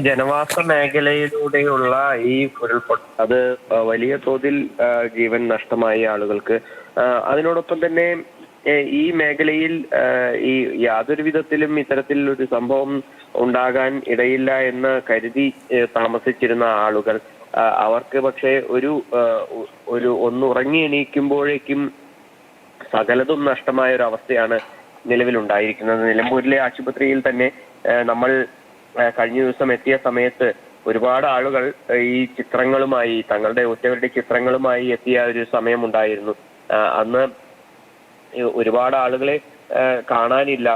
ജനവാസ മേഖലയിലൂടെയുള്ള ഈ ഉരുൾപൊട്ടൽ അത് വലിയ തോതിൽ ജീവൻ നഷ്ടമായി ആളുകൾക്ക്. അതിനോടൊപ്പം തന്നെ ഈ മേഖലയിൽ ഈ യാതൊരു വിധത്തിലും ഇത്തരത്തിൽ ഒരു സംഭവം ഉണ്ടാകാൻ ഇടയില്ല എന്ന് കരുതി താമസിച്ചിരുന്ന ആളുകൾ, അവർക്ക് പക്ഷേ ഒന്ന് ഉറങ്ങി എണീക്കുമ്പോഴേക്കും സകലതും നഷ്ടമായ ഒരു അവസ്ഥയാണ് നിലവിലുണ്ടായിരിക്കുന്നത്. നിലമ്പൂരിലെ ആശുപത്രിയിൽ തന്നെ നമ്മൾ കഴിഞ്ഞ ദിവസം എത്തിയ സമയത്ത് ഒരുപാട് ആളുകൾ ഈ ചിത്രങ്ങളുമായി, തങ്ങളുടെ ഉറ്റവരുടെ ചിത്രങ്ങളുമായി എത്തിയ ഒരു സമയമുണ്ടായിരുന്നു. അന്ന് ഒരുപാട് ആളുകളെ കാണാനില്ല.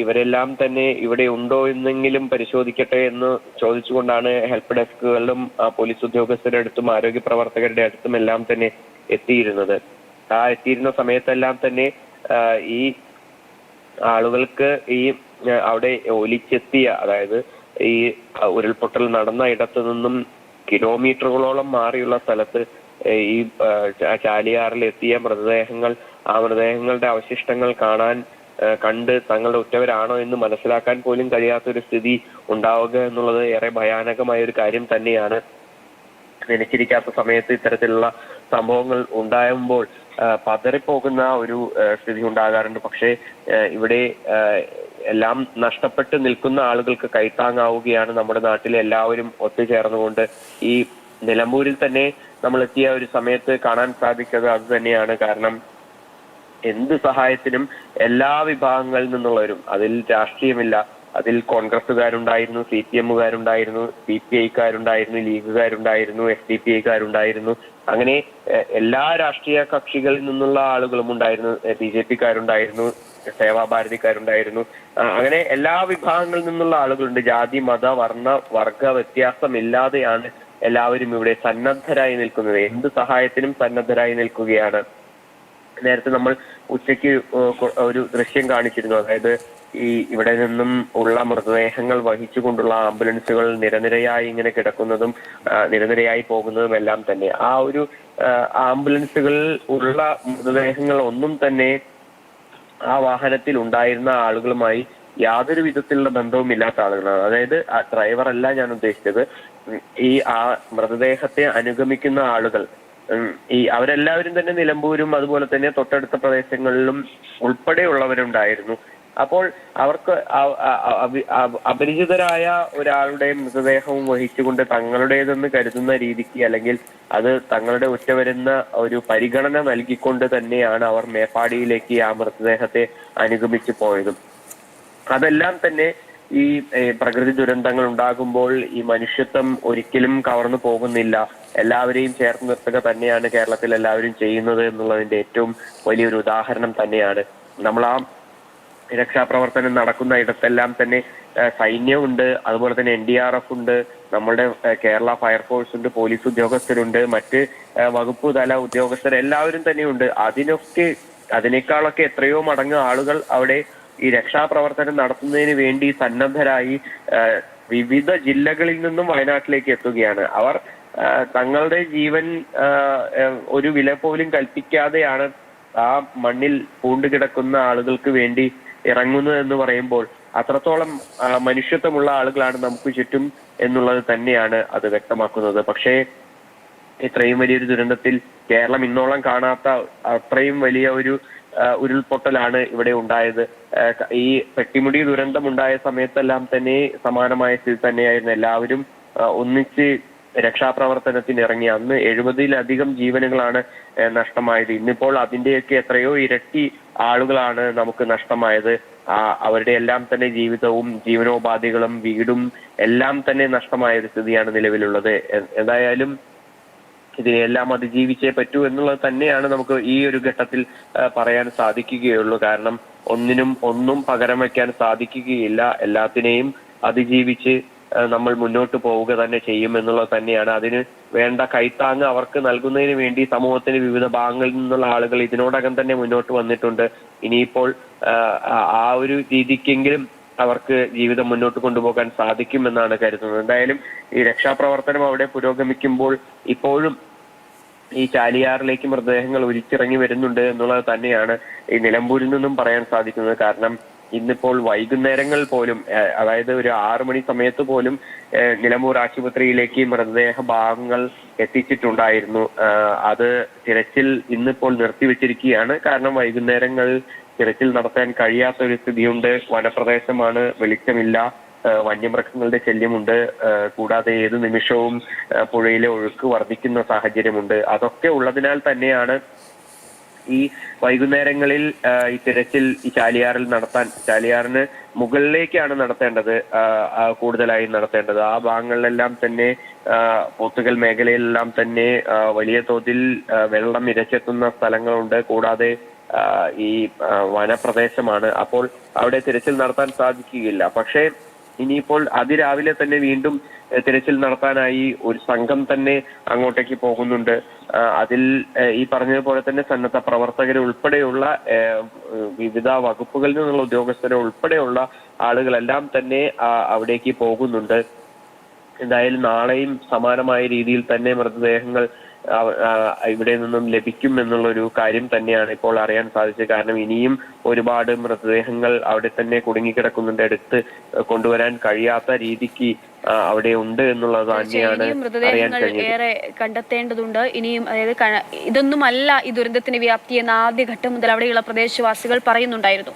ഇവരെല്ലാം തന്നെ ഇവിടെ ഉണ്ടോ എന്നെങ്കിലും പരിശോധിക്കട്ടെ എന്ന് ചോദിച്ചുകൊണ്ടാണ് ഹെൽപ്പ് ഡെസ്കുകളിലും പോലീസ് ഉദ്യോഗസ്ഥരുടെ അടുത്തും ആരോഗ്യ പ്രവർത്തകരുടെ അടുത്തും എല്ലാം തന്നെ എത്തിയിരുന്നത്. എത്തിയിരുന്ന സമയത്തെല്ലാം തന്നെ ഈ ആളുകൾക്ക് ഈ അവിടെ ഒലിച്ചെത്തിയ, അതായത് ഈ ഉരുൾപൊട്ടൽ നടന്ന ഇടത്തു നിന്നും കിലോമീറ്ററുകളോളം മാറിയുള്ള സ്ഥലത്ത് ഈ ചാലിയാറിൽ എത്തിയ ആ മൃതദേഹങ്ങളുടെ അവശിഷ്ടങ്ങൾ കണ്ട് തങ്ങളുടെ ഉറ്റവരാണോ എന്ന് മനസ്സിലാക്കാൻ പോലും കഴിയാത്തൊരു സ്ഥിതി ഉണ്ടാവുക എന്നുള്ളത് ഏറെ ഭയാനകമായ ഒരു കാര്യം തന്നെയാണ്. നനച്ചിരിക്കാത്ത സമയത്ത് ഇത്തരത്തിലുള്ള സംഭവങ്ങൾ ഉണ്ടാകുമ്പോൾ പതറിപ്പോകുന്ന ഒരു സ്ഥിതി ഉണ്ടാകാറുണ്ട്. പക്ഷേ ഇവിടെ എല്ലാം നഷ്ടപ്പെട്ട് നിൽക്കുന്ന ആളുകൾക്ക് കൈത്താങ്ങാവുകയാണ് നമ്മുടെ നാട്ടിലെ എല്ലാവരും ഒത്തുചേർന്നുകൊണ്ട്. ഈ നിലമ്പൂരിൽ തന്നെ നമ്മൾ എത്തിയ ഒരു സമയത്ത് കാണാൻ സാധിച്ചത് അത് തന്നെയാണ്. കാരണം എന്ത് സഹായത്തിനും എല്ലാ വിഭാഗങ്ങളിൽ നിന്നുള്ളവരും, അതിൽ രാഷ്ട്രീയമില്ല, അതിൽ കോൺഗ്രസുകാരുണ്ടായിരുന്നു, CPM-കാരുണ്ടായിരുന്നു, CPI-ക്കാരുണ്ടായിരുന്നു, ലീഗുകാരുണ്ടായിരുന്നു, SDPI-ക്കാരുണ്ടായിരുന്നു, അങ്ങനെ എല്ലാ രാഷ്ട്രീയ കക്ഷികളിൽ നിന്നുള്ള ആളുകളും ഉണ്ടായിരുന്നു. BJP-ക്കാരുണ്ടായിരുന്നു, സേവാഭാരതിക്കാരുണ്ടായിരുന്നു, അങ്ങനെ എല്ലാ വിഭാഗങ്ങളിൽ നിന്നുള്ള ആളുകളുണ്ട്. ജാതി, മത, വർഗ വ്യത്യാസമില്ലാതെയാണ് എല്ലാവരും ഇവിടെ സന്നദ്ധരായി നിൽക്കുന്നത്. എന്ത് സഹായത്തിനും സന്നദ്ധരായി നിൽക്കുകയാണ്. നേരത്തെ നമ്മൾ ഉച്ചയ്ക്ക് ഒരു ദൃശ്യം കാണിച്ചിരുന്നു. അതായത് ഇവിടെ നിന്നും ഉള്ള മൃതദേഹങ്ങൾ വഹിച്ചുകൊണ്ടുള്ള ആംബുലൻസുകൾ നിരനിരയായി ഇങ്ങനെ കിടക്കുന്നതും നിരനിരയായി പോകുന്നതും എല്ലാം തന്നെ. ആ ഒരു ആംബുലൻസുകളിൽ ഉള്ള മൃതദേഹങ്ങൾ ഒന്നും തന്നെ ആ വാഹനത്തിൽ ഉണ്ടായിരുന്ന ആളുകളുമായി യാതൊരു വിധത്തിലുള്ള ബന്ധവും ഇല്ലാത്ത ആളുകളാണ്. അതായത് ഡ്രൈവർ അല്ല ഞാൻ ഉദ്ദേശിച്ചത്, ആ മൃതദേഹത്തെ അനുഗമിക്കുന്ന ആളുകൾ. അവരെല്ലാവരും തന്നെ നിലമ്പൂരും അതുപോലെ തന്നെ തൊട്ടടുത്ത പ്രദേശങ്ങളിലും ഉൾപ്പെടെയുള്ളവരുണ്ടായിരുന്നു. അപ്പോൾ അവർക്ക് അപരിചിതരായ ഒരാളുടെ മൃതദേഹവും വഹിച്ചുകൊണ്ട് തങ്ങളുടേതെന്ന് കരുതുന്ന രീതിക്ക്, അല്ലെങ്കിൽ അത് തങ്ങളുടെ ഉറ്റവരുന്ന ഒരു പരിഗണന നൽകിക്കൊണ്ട് തന്നെയാണ് അവർ മേപ്പാടിയിലേക്ക് ആ മൃതദേഹത്തെ അനുഗമിച്ചു പോയതും. അതെല്ലാം തന്നെ ഈ പ്രകൃതി ദുരന്തങ്ങൾ ഉണ്ടാകുമ്പോൾ ഈ മനുഷ്യത്വം ഒരിക്കലും കവർന്നു പോകുന്നില്ല. എല്ലാവരെയും ചേർത്ത് നിർത്തുക തന്നെയാണ് കേരളത്തിൽ എല്ലാവരും ചെയ്യുന്നത് എന്നുള്ളതിന്റെ ഏറ്റവും വലിയൊരു ഉദാഹരണം തന്നെയാണ്. നമ്മൾ ആ രക്ഷാപ്രവർത്തനം നടക്കുന്ന ഇടത്തെല്ലാം തന്നെ സൈന്യമുണ്ട്, അതുപോലെ തന്നെ NDRF ഉണ്ട്, നമ്മളുടെ കേരള ഫയർഫോഴ്സ് ഉണ്ട്, പോലീസ് ഉദ്യോഗസ്ഥരുണ്ട്, മറ്റ് വകുപ്പ് തല ഉദ്യോഗസ്ഥർ എല്ലാവരും തന്നെയുണ്ട്. അതിനേക്കാളൊക്കെ എത്രയോ മടങ്ങ് ആളുകൾ അവിടെ ഈ രക്ഷാപ്രവർത്തനം നടത്തുന്നതിന് വേണ്ടി സന്നദ്ധരായി വിവിധ ജില്ലകളിൽ നിന്നും വയനാട്ടിലേക്ക് എത്തുകയാണ്. അവർ തങ്ങളുടെ ജീവൻ ഒരു വില പോലും കൽപ്പിക്കാതെയാണ് ആ മണ്ണിൽ പൂണ്ടുകിടക്കുന്ന ആളുകൾക്ക് വേണ്ടി ഇറങ്ങുന്നത് എന്ന് പറയുമ്പോൾ അത്രത്തോളം മനുഷ്യത്വമുള്ള ആളുകളാണ് നമുക്ക് ചുറ്റും എന്നുള്ളത് തന്നെയാണ് അത് വ്യക്തമാക്കുന്നത്. പക്ഷേ ഇത്രയും വലിയൊരു ദുരന്തത്തിൽ കേരളം ഇന്നോളം കാണാത്ത അത്രയും വലിയ ഒരു ഉരുൾപൊട്ടലാണ് ഇവിടെ ഉണ്ടായത്. ഈ പെട്ടിമുടി ദുരന്തം ഉണ്ടായ സമയത്തെല്ലാം തന്നെ സമാനമായ സ്ഥിതി തന്നെയായിരുന്നു. എല്ലാവരും ഒന്നിച്ച് രക്ഷാപ്രവർത്തനത്തിന് ഇറങ്ങി. അന്ന് 70-ലധികം ജീവനുകളാണ് നഷ്ടമായത്. ഇന്നിപ്പോൾ അതിന്റെയൊക്കെ എത്രയോ ഇരട്ടി ആളുകളാണ് നമുക്ക് നഷ്ടമായത്. അവരുടെ എല്ലാം തന്നെ ജീവിതവും ജീവനോപാധികളും വീടും എല്ലാം തന്നെ നഷ്ടമായ ഒരു സ്ഥിതിയാണ് നിലവിലുള്ളത്. എന്തായാലും ഇതിനെല്ലാം അതിജീവിച്ചേ പറ്റൂ എന്നുള്ളത് തന്നെയാണ് നമുക്ക് ഈ ഒരു ഘട്ടത്തിൽ പറയാൻ സാധിക്കുകയുള്ളൂ. കാരണം ഒന്നും പകരം വയ്ക്കാൻ സാധിക്കുകയില്ല. എല്ലാത്തിനെയും അതിജീവിച്ച് നമ്മൾ മുന്നോട്ട് പോവുക തന്നെ ചെയ്യും എന്നുള്ളത് തന്നെയാണ്. അതിന് വേണ്ട കൈത്താങ്ങ് അവർക്ക് നൽകുന്നതിന് വേണ്ടി സമൂഹത്തിന് വിവിധ ഭാഗങ്ങളിൽ നിന്നുള്ള ആളുകൾ ഇതിനോടകം തന്നെ മുന്നോട്ട് വന്നിട്ടുണ്ട്. ഇനിയിപ്പോൾ ആ ഒരു രീതിക്കെങ്കിലും അവർക്ക് ജീവിതം മുന്നോട്ട് കൊണ്ടുപോകാൻ സാധിക്കുമെന്നാണ് കരുതുന്നത്. എന്തായാലും ഈ രക്ഷാപ്രവർത്തനം അവിടെ പുരോഗമിക്കുമ്പോൾ ഇപ്പോഴും ഈ ചാലിയാറിലേക്ക് മൃതദേഹങ്ങൾ ഒലിച്ചിറങ്ങി വരുന്നുണ്ട് എന്നുള്ളത് തന്നെയാണ് ഈ നിലമ്പൂരിൽ നിന്നും പറയാൻ സാധിക്കുന്നത്. കാരണം ഇന്നിപ്പോൾ വൈകുന്നേരങ്ങൾ പോലും അതായത് ഒരു 6 മണി സമയത്ത് പോലും നിലമ്പൂർ ആശുപത്രിയിലേക്ക് മൃതദേഹ ഭാഗങ്ങൾ എത്തിച്ചിട്ടുണ്ടായിരുന്നു. അത് തിരച്ചിൽ ഇന്നിപ്പോൾ നിർത്തിവെച്ചിരിക്കുകയാണ്. കാരണം വൈകുന്നേരങ്ങൾ തിരച്ചിൽ നടത്താൻ കഴിയാത്ത ഒരു സ്ഥിതിയുണ്ട്. വനപ്രദേശമാണ്, വെളിച്ചമില്ല, വന്യമൃഗങ്ങളുടെ ശല്യമുണ്ട്. കൂടാതെ ഏത് നിമിഷവും പുഴയിലെ ഒഴുക്ക് വർദ്ധിക്കുന്ന സാഹചര്യമുണ്ട്. അതൊക്കെ ഉള്ളതിനാൽ തന്നെയാണ് ഈ വൈകുന്നേരങ്ങളിൽ ഈ തിരച്ചിൽ ഈ ചാലിയാറിന് മുകളിലേക്കാണ് നടത്തേണ്ടത്, കൂടുതലായി നടത്തേണ്ടത്. ആ ഭാഗങ്ങളിലെല്ലാം തന്നെ പോത്തുകൽ മേഖലയിലെല്ലാം തന്നെ വലിയ തോതിൽ വെള്ളം ഇരച്ചെത്തുന്ന സ്ഥലങ്ങളുണ്ട്. കൂടാതെ ഈ വനപ്രദേശമാണ്. അപ്പോൾ അവിടെ തിരച്ചിൽ നടത്താൻ സാധിക്കുകയില്ല. പക്ഷേ ഇനിയിപ്പോൾ അതിരാവിലെ തന്നെ വീണ്ടും തിരച്ചിൽ നടത്താനായി ഒരു സംഘം തന്നെ അങ്ങോട്ടേക്ക് പോകുന്നുണ്ട്. അതിൽ ഈ പറഞ്ഞതുപോലെ തന്നെ സന്നദ്ധ പ്രവർത്തകരെ ഉൾപ്പെടെയുള്ള വിവിധ വകുപ്പുകളിൽ നിന്നുള്ള ഉദ്യോഗസ്ഥരെ ഉൾപ്പെടെയുള്ള ആളുകളെല്ലാം തന്നെ അവിടേക്ക് പോകുന്നുണ്ട്. എന്തായാലും നാളെയും സമാനമായ രീതിയിൽ തന്നെ മൃതദേഹങ്ങൾ ഇവിടെ നിന്നും ലഭിക്കും എന്നുള്ളൊരു കാര്യം തന്നെയാണ് ഇപ്പോൾ അറിയാൻ സാധിച്ചത്. കാരണം ഇനിയും ഒരുപാട് മൃതദേഹങ്ങൾ അവിടെ തന്നെ കുടുങ്ങിക്കിടക്കുന്നുണ്ട്. എടുത്ത് കൊണ്ടുവരാൻ കഴിയാത്ത രീതിക്ക് അവിടെ ഉണ്ട് എന്നുള്ളത് തന്നെയാണ് അറിയാൻ കഴിഞ്ഞത്. ഏറെ കണ്ടെത്തേണ്ടതുണ്ട് ഇനിയും. അതായത് ഇതൊന്നുമല്ല ഈ ദുരന്തത്തിന്റെ വ്യാപ്തി എന്ന ആദ്യഘട്ടം മുതൽ അവിടെയുള്ള പ്രദേശവാസികൾ പറയുന്നുണ്ടായിരുന്നു.